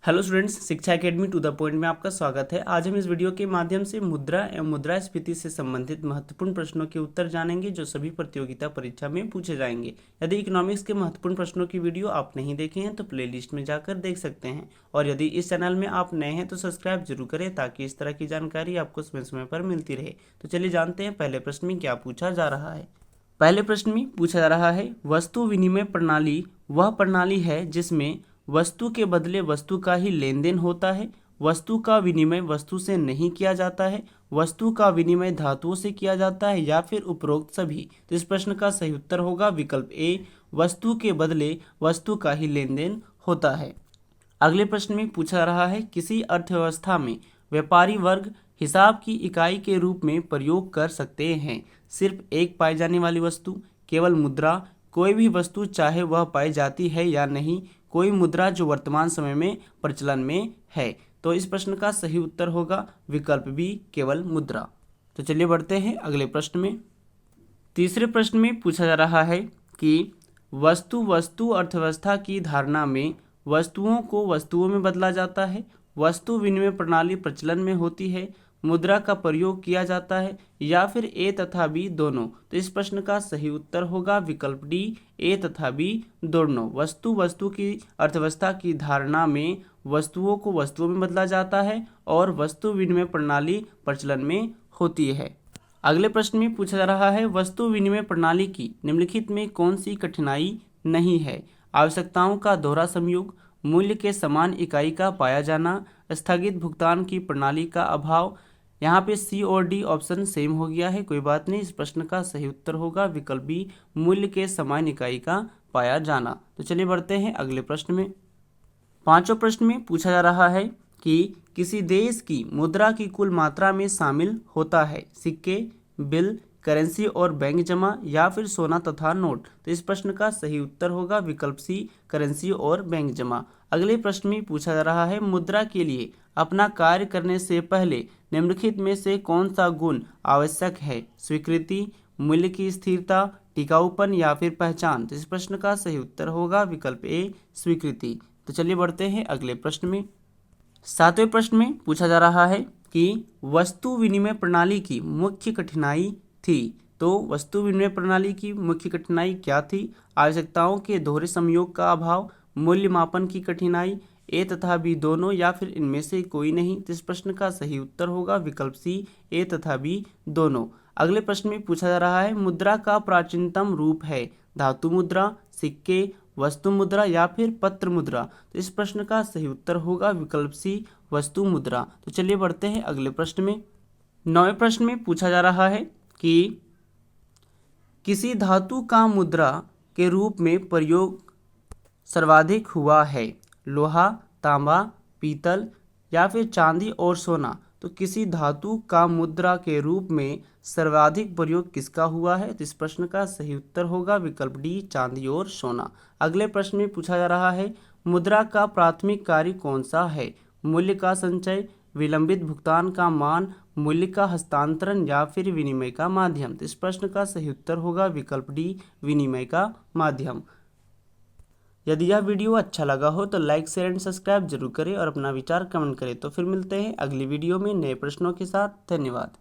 Hello students, शिक्षा academy to the point में आपका स्वागत है। आज हम इस वीडियो के माध्यम से मुद्रा एवं मुद्रास्फीति से संबंधित महत्वपूर्ण प्रश्नों के उत्तर जानेंगे जो सभी प्रतियोगिता परीक्षा में पूछे जाएंगे। यदि इकोनॉमिक्स के महत्वपूर्ण प्रश्नों की वीडियो आप नहीं देखे हैं तो प्लेलिस्ट में जाकर देख सकते हैं, और यदि इस चैनल में आप नए हैं तो सब्सक्राइब जरूर करें ताकि इस तरह की जानकारी आपको समय समय पर मिलती रहे। तो चलिए जानते हैं पहले प्रश्न में क्या पूछा जा रहा है। पहले प्रश्न में पूछा जा रहा है, वस्तु विनिमय प्रणाली वह प्रणाली है जिसमें वस्तु के बदले वस्तु का ही लेन देन होता है। वस्तु का विनिमय वस्तु से नहीं किया जाता है। वस्तु का विनिमय धातुओं से किया जाता है, या फिर उपरोक्त सभी। तो इस प्रश्न का सही उत्तर होगा विकल्प ए, वस्तु के बदले वस्तु का ही लेन देन होता है। अगले प्रश्न में पूछा रहा है, किसी अर्थव्यवस्था में व्यापारी वर्ग हिसाब की इकाई के रूप में प्रयोग कर सकते हैं सिर्फ एक पाई जाने वाली वस्तु, केवल मुद्रा, कोई भी वस्तु चाहे वह पाई जाती है या नहीं, कोई मुद्रा जो वर्तमान समय में प्रचलन में है। तो इस प्रश्न का सही उत्तर होगा विकल्प बी, केवल मुद्रा। तो चलिए बढ़ते हैं अगले प्रश्न में। तीसरे प्रश्न में पूछा जा रहा है कि वस्तु अर्थव्यवस्था की धारणा में वस्तुओं को वस्तुओं में बदला जाता है, वस्तु विनिमय प्रणाली प्रचलन में होती है, मुद्रा का प्रयोग किया जाता है, या फिर ए तथा बी दोनों। तो इस प्रश्न का सही उत्तर होगा विकल्प डी, ए तथा बी दोनों। वस्तु की अर्थव्यवस्था की धारणा में वस्तुओं को वस्तुओं में बदला जाता है और वस्तु विनिमय प्रणाली प्रचलन में होती है। अगले प्रश्न में पूछा जा रहा है, वस्तु विनिमय प्रणाली की निम्नलिखित में कौन सी कठिनाई नहीं है। आवश्यकताओं का दोहरा संयोग, मूल्य के समान इकाई का पाया जाना, स्थगित भुगतान की प्रणाली का अभाव। यहाँ पे सी और डी ऑप्शन सेम हो गया है, कोई बात नहीं। इस प्रश्न का सही उत्तर होगा विकल्प बी, मूल्य के समान इकाई का पाया जाना। तो चलिए बढ़ते हैं अगले प्रश्न में। पांचवें प्रश्न में पूछा जा रहा है कि किसी देश की मुद्रा की कुल मात्रा में शामिल होता है सिक्के, बिल, करेंसी और बैंक जमा, या फिर सोना तथा नोट। तो इस प्रश्न का सही उत्तर होगा विकल्प सी, करेंसी और बैंक जमा। अगले प्रश्न में पूछा जा रहा है, मुद्रा के लिए अपना कार्य करने से पहले निम्नलिखित में से कौन सा गुण आवश्यक है। स्वीकृति, मूल्य की स्थिरता, टिकाऊपन, या फिर पहचान। तो इस प्रश्न का सही उत्तर होगा विकल्प ए, स्वीकृति। तो चलिए बढ़ते हैं अगले प्रश्न में। सातवें प्रश्न में पूछा जा रहा है कि वस्तु विनिमय प्रणाली की मुख्य कठिनाई थी। तो वस्तु विनिमय प्रणाली की मुख्य कठिनाई क्या थी। आवश्यकताओं के दोहरे संयोग का अभाव, मूल्य मापन की कठिनाई, ए तथा बी दोनों, या फिर इनमें से कोई नहीं। तो इस प्रश्न का सही उत्तर होगा विकल्प सी, ए तथा बी दोनों। अगले प्रश्न में पूछा जा रहा है, मुद्रा का प्राचीनतम रूप है धातु मुद्रा, सिक्के, वस्तु मुद्रा, या फिर पत्र मुद्रा। तो इस प्रश्न का सही उत्तर होगा विकल्प सी, वस्तु मुद्रा। तो चलिए बढ़ते हैं अगले प्रश्न में। नौवें प्रश्न में पूछा जा रहा है कि किसी धातु का मुद्रा के रूप में प्रयोग सर्वाधिक हुआ है। लोहा, तांबा, पीतल, या फिर चांदी और सोना। तो किसी धातु का मुद्रा के रूप में सर्वाधिक प्रयोग किसका हुआ है। तो इस प्रश्न का सही उत्तर होगा विकल्प डी, चांदी और सोना। अगले प्रश्न में पूछा जा रहा है, मुद्रा का प्राथमिक कार्य कौन सा है। मूल्य का संचय, विलंबित भुगतान का मान, मूल्य का हस्तांतरण, या फिर विनिमय का माध्यम। तो इस प्रश्न का सही उत्तर होगा विकल्प डी, विनिमय का माध्यम। यदि यह वीडियो अच्छा लगा हो तो लाइक, शेयर एंड सब्सक्राइब जरूर करें और अपना विचार कमेंट करें। तो फिर मिलते हैं अगली वीडियो में नए प्रश्नों के साथ। धन्यवाद।